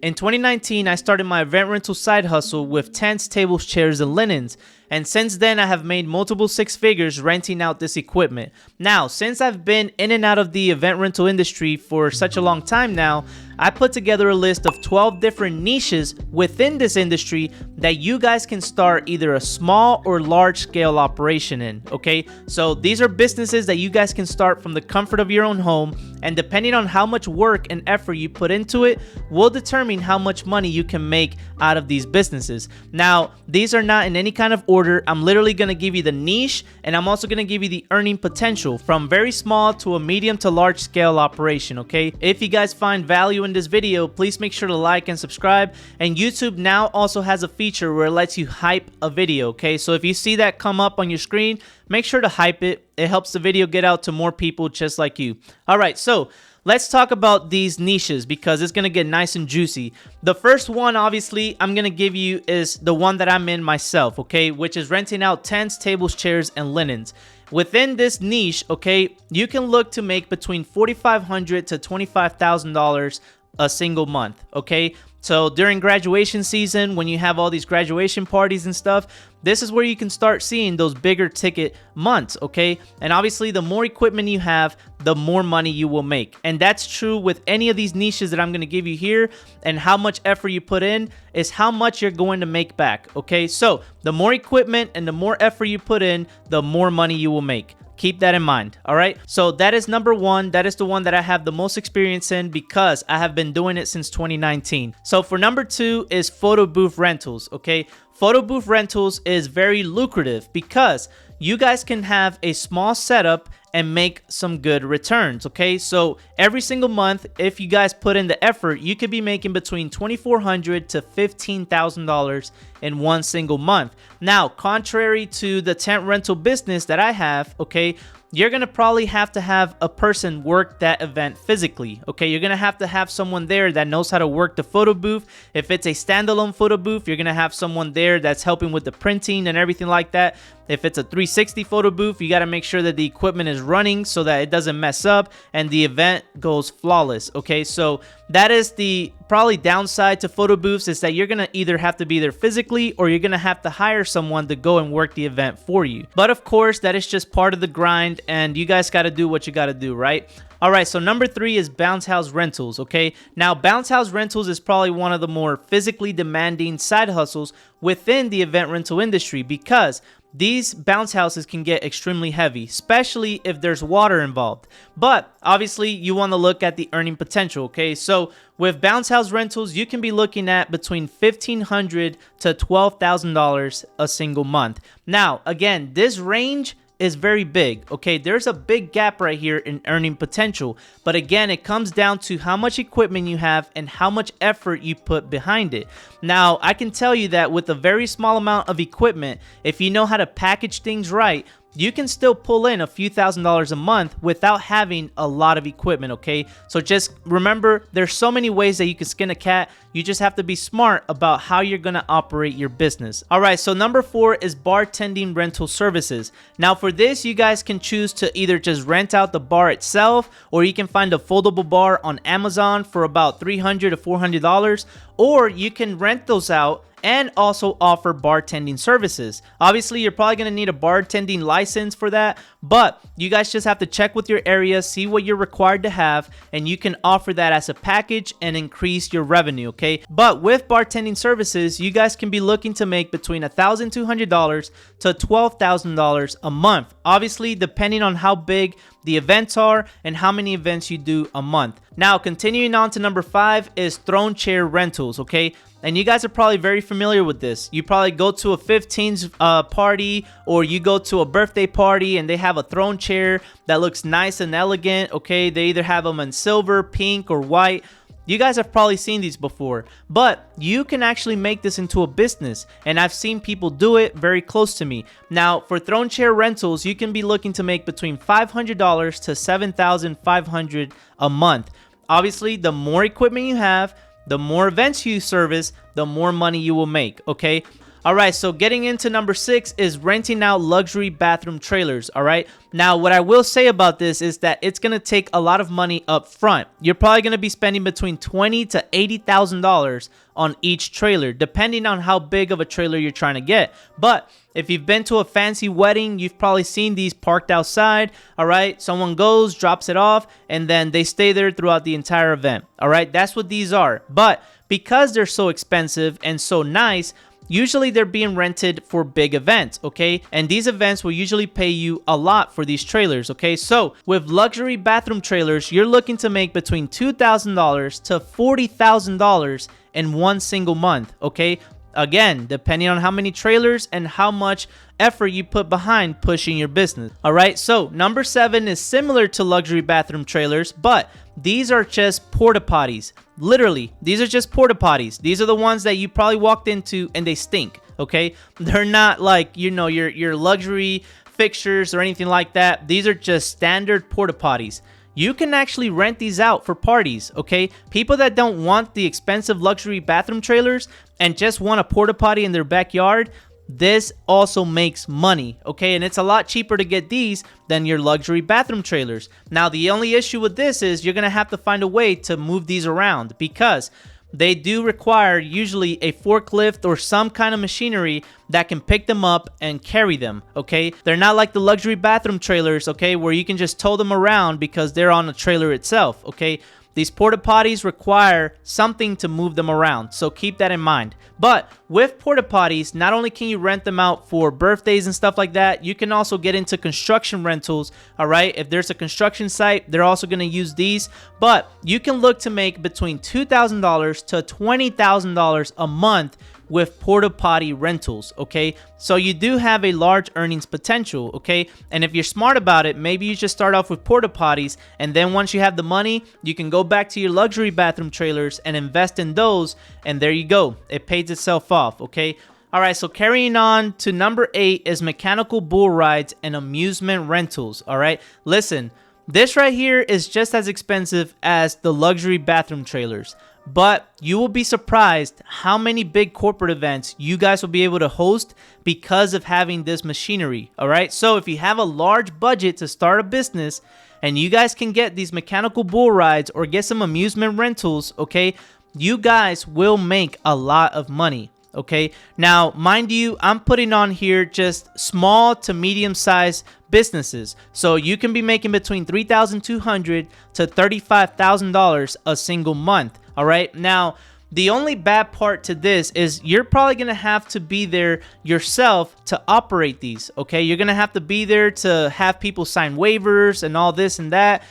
In 2019, I started my event rental side hustle with tents, tables, chairs, and linens. And since then, I have made multiple six figures renting out this equipment. Now, since I've been in and out of the event rental industry for such a long time now, I put together a list of 12 different niches within this industry that you guys can start either a small or large scale operation in, okay? So these are businesses that you guys can start from the comfort of your own home, and depending on how much work and effort you put into it, will determine how much money you can make out of these businesses. Now, these are not in any kind of order. I'm literally going to give you the niche, and I'm also going to give you the earning potential from very small to a medium to large scale operation, okay? If you guys find value in this video, please make sure to like and subscribe. And YouTube now also has a feature where it lets you hype a video, okay? So if you see that come up on your screen, make sure to hype it. It helps the video get out to more people just like you. All right, so let's talk about these niches because it's going to get nice and juicy. The first one, obviously, I'm going to give you is the one that I'm in myself, okay, which is renting out tents, tables, chairs, and linens. Within this niche, okay, you can look to make between $4,500 to $25,000 a single month, okay? So during graduation season, when you have all these graduation parties and stuff, this is where you can start seeing those bigger ticket months, okay? And obviously, the more equipment you have, the more money you will make. And that's true with any of these niches that I'm going to give you here. And how much effort you put in is how much you're going to make back, okay? So the more equipment and the more effort you put in, the more money you will make. Keep that in mind, all right? So that is number one. That is the one that I have the most experience in because I have been doing it since 2019. So for number two is photo booth rentals, okay? Photo booth rentals is very lucrative because you guys can have a small setup and make some good returns, okay? So every single month, if you guys put in the effort, you could be making between $2,400 to $15,000 in one single month. Now, contrary to the tent rental business that I have, okay, you're going to probably have to have a person work that event physically, okay? You're going to have someone there that knows how to work the photo booth. If it's a standalone photo booth, you're going to have someone there that's helping with the printing and everything like that. If it's a 360 photo booth, you got to make sure that the equipment is running so that it doesn't mess up and the event goes flawless, okay? So that is the probably downside to photo booths, is that you're going to either have to be there physically or you're going to have to hire someone to go and work the event for you. But of course, that is just part of the grind, and you guys got to do what you got to do, right? All right, so number three is bounce house rentals, okay? Now, bounce house rentals is probably one of the more physically demanding side hustles within the event rental industry because these bounce houses can get extremely heavy, especially if there's water involved. But obviously, you want to look at the earning potential, okay? So with bounce house rentals, you can be looking at between $1,500 to $12,000 a single month. Now, again, this range is very big, okay? There's a big gap right here in earning potential, but again, it comes down to how much equipment you have and how much effort you put behind it. Now, I can tell you that with a very small amount of equipment, if you know how to package things right, you can still pull in a few $1,000s a month without having a lot of equipment, okay? So just remember, there's so many ways that you can skin a cat. You just have to be smart about how you're gonna operate your business. All right, so number four is bartending rental services. Now for this, you guys can choose to either just rent out the bar itself, or you can find a foldable bar on Amazon for about $300 to $400, or you can rent those out and also offer bartending services. Obviously, you're probably going to need a bartending license for that, but you guys just have to check with your area, see what you're required to have, and you can offer that as a package and increase your revenue, okay? But with bartending services, you guys can be looking to make between $1,200 to $12,000 a month. Obviously, depending on how big the events are and how many events you do a month. Now, continuing on to number five is throne chair rentals, okay? And you guys are probably very familiar with this. You probably go to a 15s party, or you go to a birthday party and they have a throne chair that looks nice and elegant, okay? They either have them in silver, pink, or white. You guys have probably seen these before, but you can actually make this into a business, and I've seen people do it very close to me. Now, for throne chair rentals, you can be looking to make between $500 to $7,500 a month. Obviously, the more equipment you have, the more events you service, the more money you will make, okay? All right, so getting into number 6 is renting out luxury bathroom trailers. All right, now what I will say about this is that it's gonna take a lot of money up front. You're probably gonna be spending between $20,000 to $80,000 on each trailer, depending on how big of a trailer you're trying to get. But if you've been to a fancy wedding, you've probably seen these parked outside. All right, someone goes, drops it off, and then they stay there throughout the entire event. All right, that's what these are. But because they're so expensive and so nice, usually they're being rented for big events, okay? And these events will usually pay you a lot for these trailers, okay? So with luxury bathroom trailers, you're looking to make between $2,000 to $40,000 in one single month, okay? Again, depending on how many trailers and how much effort you put behind pushing your business. All right, so number 7 is similar to luxury bathroom trailers, but these are just porta potties. Literally, these are just porta potties. These are the ones that you probably walked into and they stink, okay? They're not like, you know, your luxury fixtures or anything like that. These are just standard porta potties. You can actually rent these out for parties, okay? People that don't want the expensive luxury bathroom trailers and just want a porta potty in their backyard, this also makes money, okay? And it's a lot cheaper to get these than your luxury bathroom trailers. Now, the only issue with this is you're gonna have to find a way to move these around because they do require usually a forklift or some kind of machinery that can pick them up and carry them, okay? They're not like the luxury bathroom trailers, okay, where you can just tow them around because they're on a trailer itself, okay? These porta potties require something to move them around, so keep that in mind. But with porta potties, not only can you rent them out for birthdays and stuff like that, you can also get into construction rentals, all right? If there's a construction site, they're also going to use these. But you can look to make between $2,000 to $20,000 a month with porta potty rentals, okay? So you do have a large earnings potential, okay? And if you're smart about it, maybe you just start off with porta potties, and then once you have the money, you can go back to your luxury bathroom trailers and invest in those, and there you go. It pays itself off, okay? All right, so carrying on to number 8 is mechanical bull rides and amusement rentals, all right? Listen, this right here is just as expensive as the luxury bathroom trailers. But you will be surprised how many big corporate events you guys will be able to host because of having this machinery, all right? So if you have a large budget to start a business and you guys can get these mechanical bull rides or get some amusement rentals, okay, you guys will make a lot of money, okay? Now, mind you, I'm putting on here just small to medium-sized businesses. So you can be making between $3,200 to $35,000 a single month. All right. Now, the only bad part to this is you're probably going to have to be there yourself to operate these. Okay. You're going to have to be there to have people sign waivers and all this and that.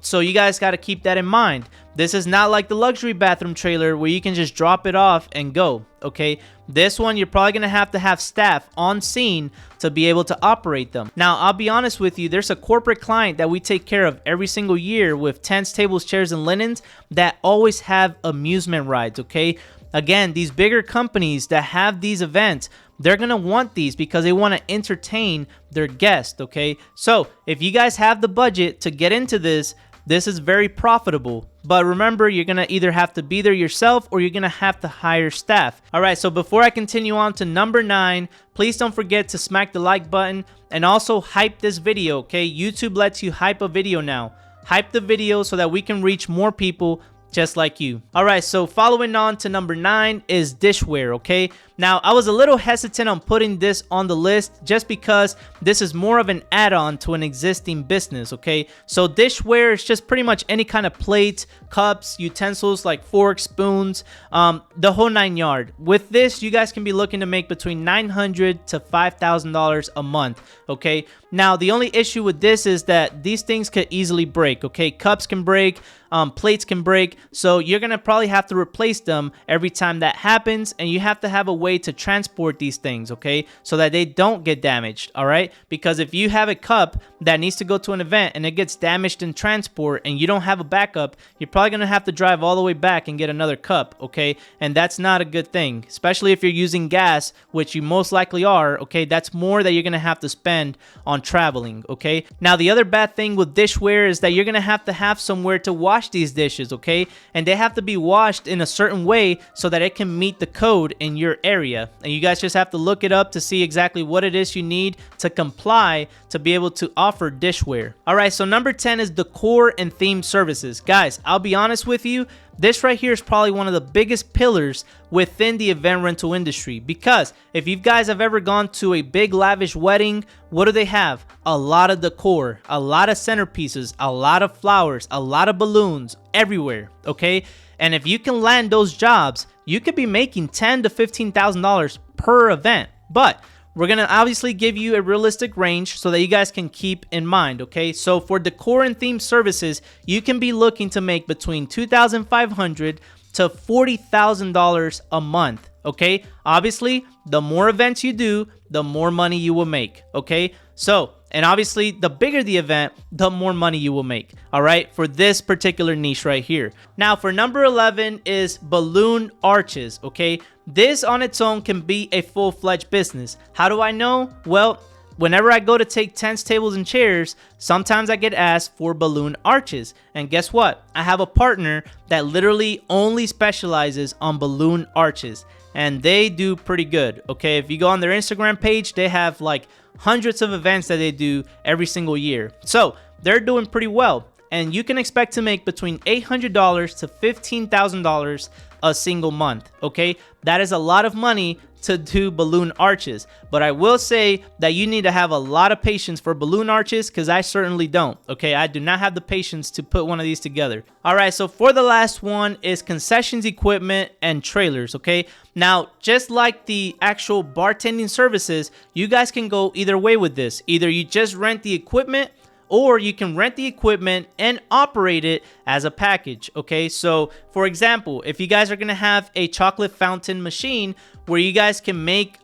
So you guys got to keep that in mind. This is not like the luxury bathroom trailer where you can just drop it off and go, okay? This one, you're probably going to have staff on scene to be able to operate them. Now, I'll be honest with you, there's a corporate client that we take care of every single year with tents, tables, chairs, and linens that always have amusement rides, okay? Again, these bigger companies that have these events, they're going to want these because they want to entertain their guests, okay? So, if you guys have the budget to get into this, this is very profitable. But remember, you're going to either have to be there yourself or you're going to have to hire staff. All right, so before I continue on to number 9, please don't forget to smack the like button and also hype this video, okay? YouTube lets you hype a video now. Hype the video so that we can reach more people just like you. All right, so following on to number 9 is dishware, okay? Now, I was a little hesitant on putting this on the list just because this is more of an add-on to an existing business, okay? So dishware is just pretty much any kind of plate, cups, utensils like forks, spoons, the whole 9 yard. With this, you guys can be looking to make between $900 to $5,000 a month, okay? Now, the only issue with this is that these things could easily break, okay? Cups can break, plates can break, so you're gonna probably have to replace them every time that happens, and you have to have a way to transport these things, okay, so that they don't get damaged. All right, because if you have a cup that needs to go to an event and it gets damaged in transport and you don't have a backup, you're probably gonna have to drive all the way back and get another cup, okay? And that's not a good thing, especially if you're using gas, which you most likely are, okay? That's more that you're gonna have to spend on traveling, okay? Now, the other bad thing with dishware is that you're gonna have somewhere to wash these dishes, okay? And they have to be washed in a certain way so that it can meet the code in your area. area, and you guys just have to look it up to see exactly what it is you need to comply to be able to offer dishware. All right, so number 10 is decor and theme services. Guys, I'll be honest with you, this right here is probably one of the biggest pillars within the event rental industry, because if you guys have ever gone to a big lavish wedding, what do they have? A lot of decor, a lot of centerpieces, a lot of flowers, a lot of balloons everywhere, okay? And if you can land those jobs, you could be making $10,000 to $15,000 per event. But we're going to obviously give you a realistic range so that you guys can keep in mind, okay? So for decor and theme services, you can be looking to make between $2,500 to $40,000 a month, okay? Obviously, the more events you do, the more money you will make, okay? So, and obviously, the bigger the event, the more money you will make, all right, for this particular niche right here. Now, for number 11 is balloon arches, okay? This on its own can be a full-fledged business. How do I know? Well, whenever I go to take tents, tables, and chairs, sometimes I get asked for balloon arches. And guess what? I have a partner that literally only specializes on balloon arches, and they do pretty good, okay? If you go on their Instagram page, they have like hundreds of events that they do every single year. So they're doing pretty well, and you can expect to make between $800 to $15,000 a single month, okay? That is a lot of money to do balloon arches, but I will say that you need to have a lot of patience for balloon arches, because I certainly don't, okay? I do not have the patience to put one of these together. All right, so for the last one is concessions equipment and trailers, okay? Now, just like the actual bartending services, you guys can go either way with this. Either you just rent the equipment, or you can rent the equipment and operate it as a package, okay? So, for example, if you guys are gonna have a chocolate fountain machine where you guys can make,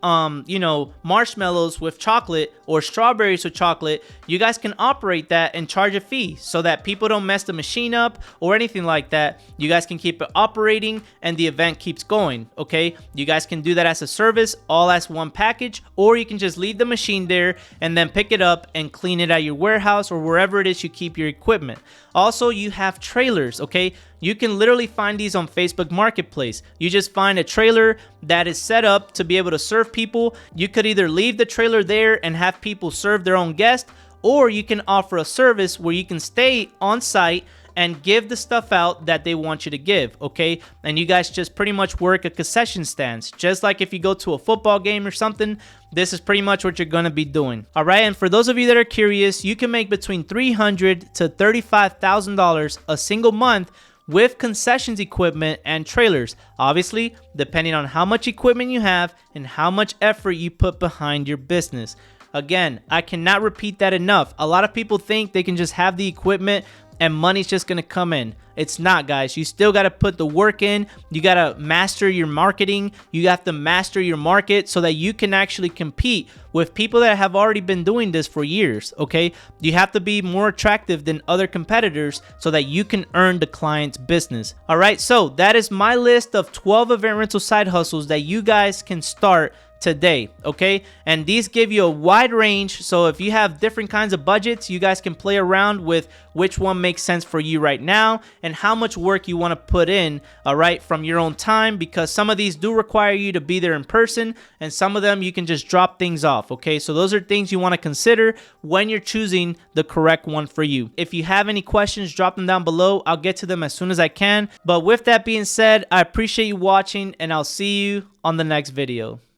you know, marshmallows with chocolate or strawberries with chocolate, you guys can operate that and charge a fee so that people don't mess the machine up or anything like that. You guys can keep it operating and the event keeps going, okay? You guys can do that as a service, all as one package, or you can just leave the machine there and then pick it up and clean it at your warehouse or wherever it is you keep your equipment. Also, you have trailers, okay? You can literally find these on Facebook Marketplace. You just find a trailer that is set up to be able to serve people. You could either leave the trailer there and have people serve their own guests, or you can offer a service where you can stay on site and give the stuff out that they want you to give, okay? And you guys just pretty much work a concession stands. Just like if you go to a football game or something, this is pretty much what you're gonna be doing. All right, and for those of you that are curious, you can make between $300,000 to $35,000 a single month with concessions equipment and trailers. Obviously, depending on how much equipment you have and how much effort you put behind your business. Again, I cannot repeat that enough. A lot of people think they can just have the equipment and money's just gonna come in. It's not, guys. You still gotta put the work in. You gotta master your marketing. You have to master your market so that you can actually compete with people that have already been doing this for years, okay? You have to be more attractive than other competitors so that you can earn the client's business. All right, so that is my list of 12 event rental side hustles that you guys can start today, okay? And these give you a wide range, so if you have different kinds of budgets, you guys can play around with which one makes sense for you right now and how much work you want to put in, all right, from your own time, because some of these do require you to be there in person and some of them you can just drop things off, okay? So those are things you want to consider when you're choosing the correct one for you. If you have any questions, drop them down below. I'll get to them as soon as I can. But with that being said, I appreciate you watching and I'll see you on the next video.